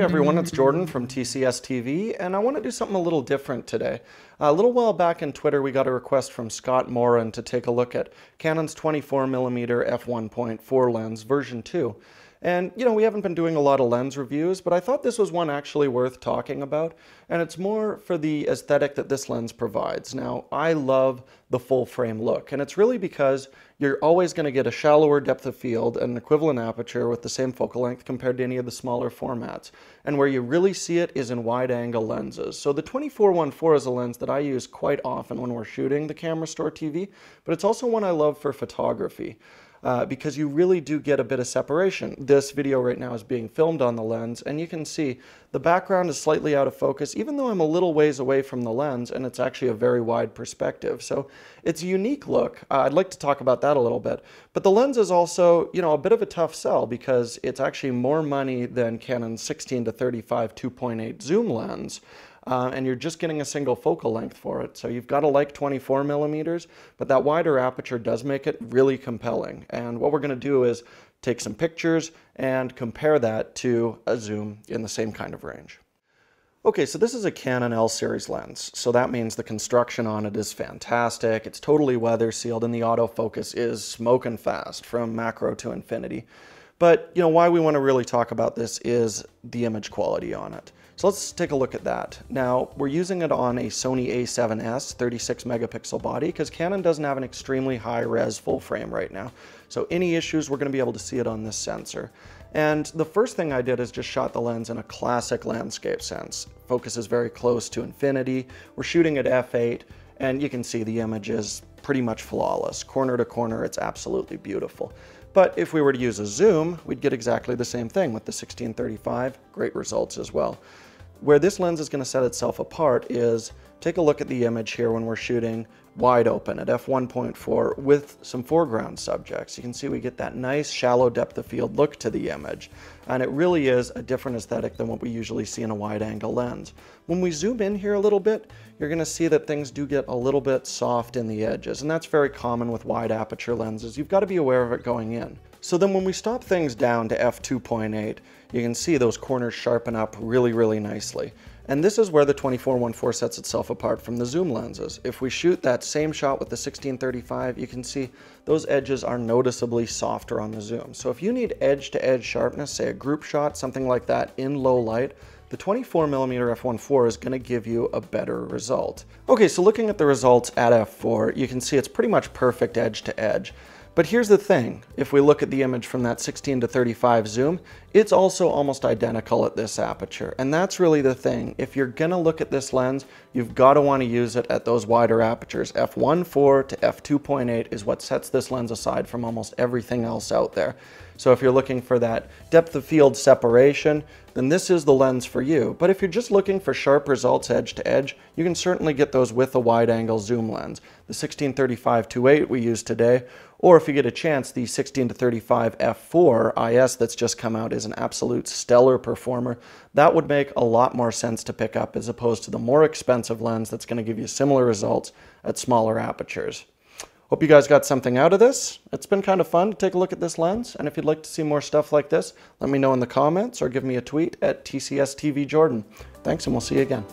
everyone, it's Jordan from TCSTV, and I want to do something a little different today. A little while back in Twitter, we got a request from Scott Moran to take a look at Canon's 24mm F1.4 lens version 2. And, we haven't been doing a lot of lens reviews, but I thought this was one actually worth talking about, and it's more for the aesthetic that this lens provides. Now, I love the full frame look, and it's really because you're always going to get a shallower depth of field and an equivalent aperture with the same focal length compared to any of the smaller formats. And where you really see it is in wide-angle lenses. So the 24-1.4 is a lens that I use quite often when we're shooting the camera store TV, but it's also one I love for photography. Because you really do get a bit of separation. This video right now is being filmed on the lens, and you can see the background is slightly out of focus, even though I'm a little ways away from the lens, and it's actually a very wide perspective. So it's a unique look. I'd like to talk about that a little bit. But the lens is also, a bit of a tough sell because it's actually more money than Canon's 16-35 2.8 zoom lens. And you're just getting a single focal length for it. So you've got to like 24 millimeters, but that wider aperture does make it really compelling. And what we're going to do is take some pictures and compare that to a zoom in the same kind of range. Okay, so this is a Canon L series lens. So that means the construction on it is fantastic. It's totally weather sealed, and the autofocus is smoking fast from macro to infinity. But, why we want to really talk about this is the image quality on it. So let's take a look at that. Now, we're using it on a Sony A7S 36 megapixel body because Canon doesn't have an extremely high res full frame right now. So any issues, we're going to be able to see it on this sensor. And the first thing I did is just shot the lens in a classic landscape sense. Focus is very close to infinity. We're shooting at F8, and you can see the image is pretty much flawless. Corner to corner, it's absolutely beautiful. But if we were to use a zoom, we'd get exactly the same thing with the 16-35. Great results as well. Where this lens is going to set itself apart is, take a look at the image here when we're shooting wide open at f1.4 with some foreground subjects. You can see we get that nice shallow depth of field look to the image. And it really is a different aesthetic than what we usually see in a wide angle lens. When we zoom in here a little bit, you're going to see that things do get a little bit soft in the edges. And that's very common with wide aperture lenses. You've got to be aware of it going in. So then when we stop things down to f2.8, you can see those corners sharpen up really, really nicely. And this is where the 24-1.4 sets itself apart from the zoom lenses. If we shoot that same shot with the 16-35, you can see those edges are noticeably softer on the zoom. So if you need edge-to-edge sharpness, say a group shot, something like that in low light, the 24mm F1.4 is going to give you a better result. Okay, so looking at the results at f4, you can see it's pretty much perfect edge-to-edge. But here's the thing, if we look at the image from that 16-35 zoom, it's also almost identical at this aperture. And that's really the thing. If you're gonna look at this lens, you've got to want to use it at those wider apertures. F1.4 to F2.8 is what sets this lens aside from almost everything else out there. So if you're looking for that depth of field separation, then this is the lens for you. But if you're just looking for sharp results edge to edge, you can certainly get those with a wide angle zoom lens. The 16-35 2.8 we used today, or if you get a chance, the 16-35 F4 IS that's just come out is an absolute stellar performer. That would make a lot more sense to pick up as opposed to the more expensive lens that's going to give you similar results at smaller apertures. Hope you guys got something out of this. It's been kind of fun to take a look at this lens, and if you'd like to see more stuff like this, let me know in the comments or give me a tweet at TCSTV Jordan. Thanks, and we'll see you again.